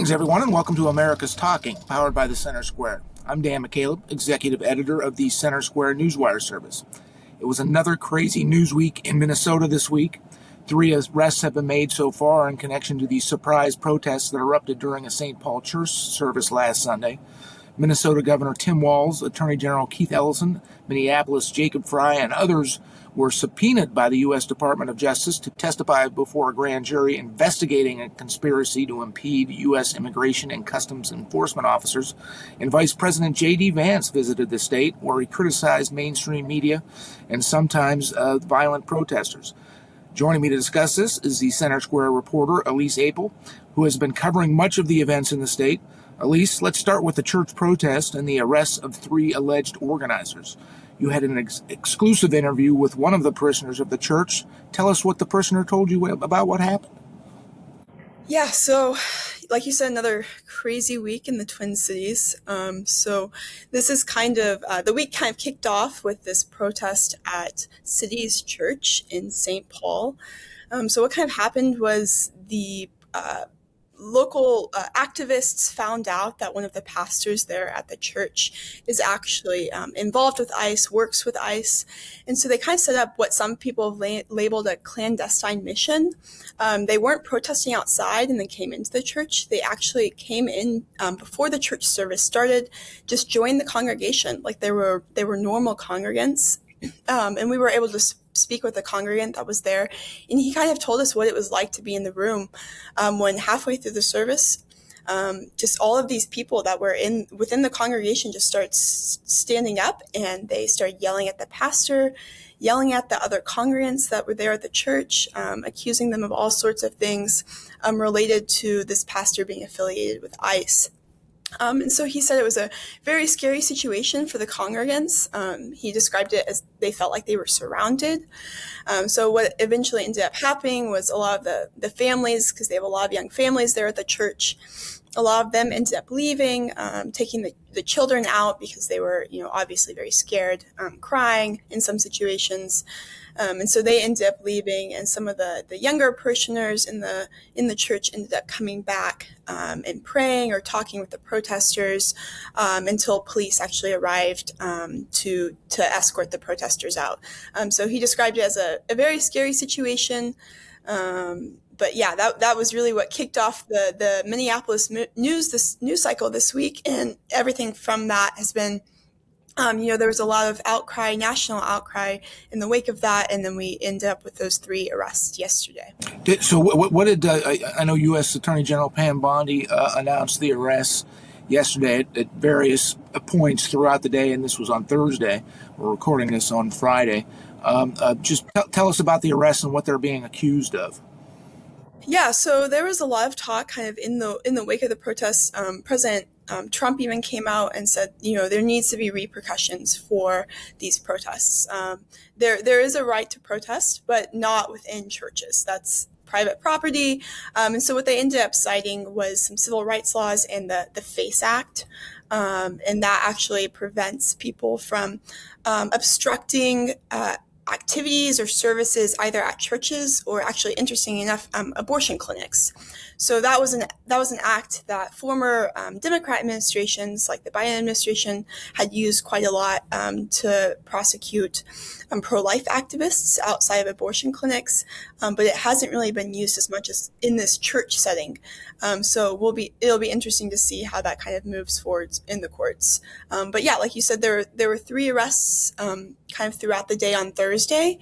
Greetings, everyone, and welcome to America's Talking, powered by the Center Square. I'm Dan McCaleb, executive editor of the Center Square Newswire service. It was another crazy news week in Minnesota this week. 3 arrests have been made so far in connection to the surprise protests that erupted during a St. Paul church service last Sunday. Minnesota Governor Tim Walz, Attorney General Keith Ellison, Minneapolis Jacob Frey, and others were subpoenaed by the U.S. Department of Justice to testify before a grand jury investigating a conspiracy to impede U.S. immigration and customs enforcement officers. And Vice President J.D. Vance visited the state, where he criticized mainstream media and sometimes violent protesters. Joining me to discuss this is the Center Square reporter, Elise Apel, who has been covering much of the events in the state. Elise, let's start with the church protest and the arrests of 3 alleged organizers. You had an exclusive interview with one of the parishioners of the church. Tell us what the parishioner told you about what happened. Yeah, so like you said, another crazy week in the Twin Cities. So this is the week kind of kicked off with this protest at City's Church in St. Paul. So what kind of happened was the local activists found out that one of the pastors there at the church is actually involved with ICE, works with ICE. And so they kind of set up what some people have labeled a clandestine mission. They weren't protesting outside and then came into the church. They actually came in before the church service started, just joined the congregation like they were normal congregants. And we were able to speak with a congregant that was there, and he kind of told us what it was like to be in the room when halfway through the service, just all of these people that were within the congregation just started standing up, and they started yelling at the pastor, yelling at the other congregants that were there at the church, accusing them of all sorts of things related to this pastor being affiliated with ICE. And so he said it was a very scary situation for the congregants. He described it as they felt like they were surrounded. So what eventually ended up happening was a lot of the families, because they have a lot of young families there at the church, a lot of them ended up leaving, taking the children out because they were, obviously very scared, crying in some situations. And so they ended up leaving, and some of the younger parishioners in the church ended up coming back and praying or talking with the protesters until police actually arrived to escort the protesters out. So he described it as a very scary situation. But yeah, that was really what kicked off the Minneapolis news cycle this week, and everything from that has been. There was a lot of national outcry in the wake of that, and then we ended up with those 3 arrests yesterday. So what did, I know U.S. Attorney General Pam Bondi announced the arrests yesterday at various points throughout the day, and this was on Thursday. We're recording this on Friday. Just tell us about the arrests and what they're being accused of. Yeah, so there was a lot of talk kind of in the wake of the protests. President Trump even came out and said, there needs to be repercussions for these protests. There is a right to protest, but not within churches. That's private property. And so what they ended up citing was some civil rights laws and the FACE Act. And that actually prevents people from obstructing activities or services either at churches or, actually, interesting enough, abortion clinics. So that was an act that former Democrat administrations, like the Biden administration, had used quite a lot to prosecute pro-life activists outside of abortion clinics, but it hasn't really been used as much as in this church setting. So it'll be interesting to see how that kind of moves forward in the courts. But yeah, like you said, there were 3 arrests kind of throughout the day on Thursday,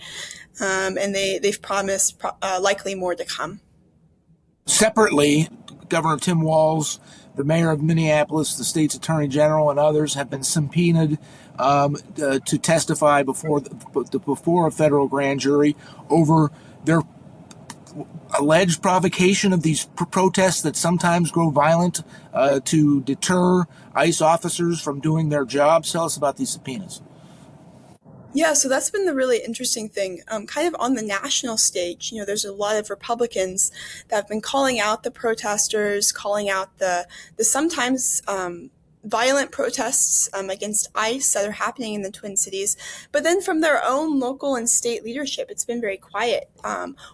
and they've promised likely more to come. Separately, Governor Tim Walz, the mayor of Minneapolis, the state's attorney general, and others have been subpoenaed to testify before a federal grand jury over their alleged provocation of these protests that sometimes grow violent to deter ICE officers from doing their jobs. Tell us about these subpoenas. Yeah, so that's been the really interesting thing. Kind of on the national stage, there's a lot of Republicans that have been calling out the protesters, calling out the sometimes violent protests against ICE that are happening in the Twin Cities. But then from their own local and state leadership, it's been very quiet.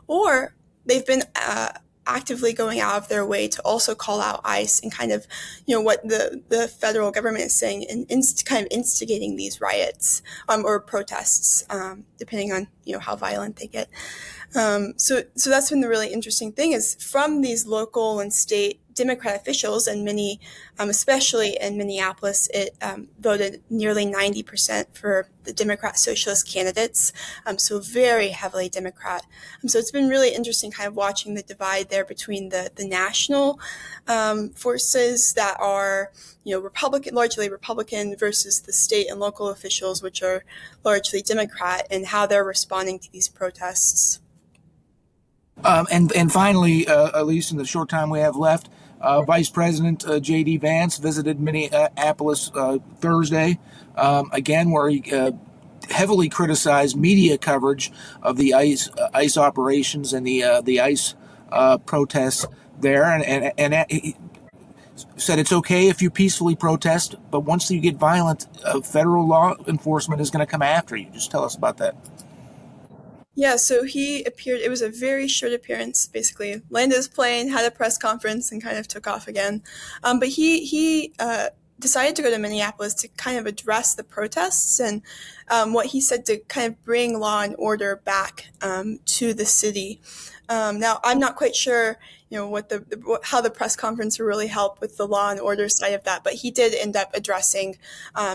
Or they've been actively going out of their way to also call out ICE and kind of, what the federal government is saying, and kind of instigating these riots or protests, depending on how violent they get. So that's been the really interesting thing, is from these local and state Democrat officials, and many, especially in Minneapolis, it voted nearly 90% for the Democrat socialist candidates, so very heavily Democrat. So it's been really interesting kind of watching the divide there between the national forces that are, largely Republican, versus the state and local officials, which are largely Democrat, and how they're responding to these protests. And finally, at least in the short time we have left, Vice President J.D. Vance visited Minneapolis Thursday, again, where he heavily criticized media coverage of the ICE operations and the ICE protests there, and he said it's okay if you peacefully protest, but once you get violent, federal law enforcement is going to come after you. Just tell us about that. Yeah, so he appeared, it was a very short appearance, basically landed his plane, had a press conference, and kind of took off again. But he decided to go to Minneapolis to kind of address the protests, and what he said to kind of bring law and order back to the city. Now, I'm not quite sure, how the press conference will really help with the law and order side of that, but he did end up addressing.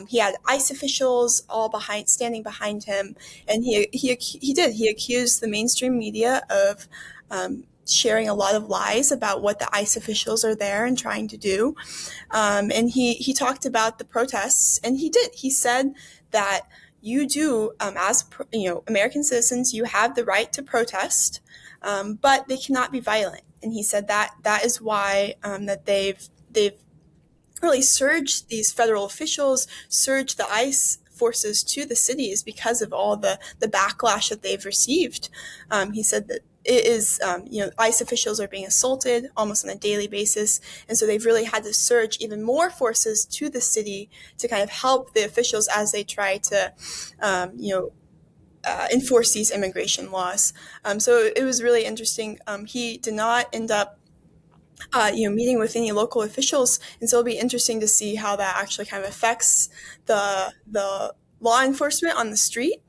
He had ICE officials all standing behind him, and he accused the mainstream media of sharing a lot of lies about what the ICE officials are there and trying to do. And he talked about the protests, and he said that you do, as American citizens, you have the right to protest, but they cannot be violent. And he said that is why that they've really surged, these federal officials surged the ICE forces to the cities because of all the backlash that they've received. He said that it is, ICE officials are being assaulted almost on a daily basis. And so they've really had to surge even more forces to the city to kind of help the officials as they try to, enforce these immigration laws. So it was really interesting. He did not end up, meeting with any local officials, and so it'll be interesting to see how that actually kind of affects the law enforcement on the street.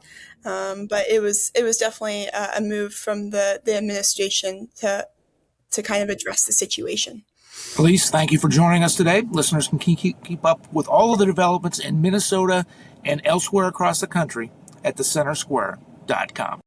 But it was definitely a move from the administration to kind of address the situation. Elise, thank you for joining us today. Listeners can keep up with all of the developments in Minnesota and elsewhere across the country at thecentersquare.com.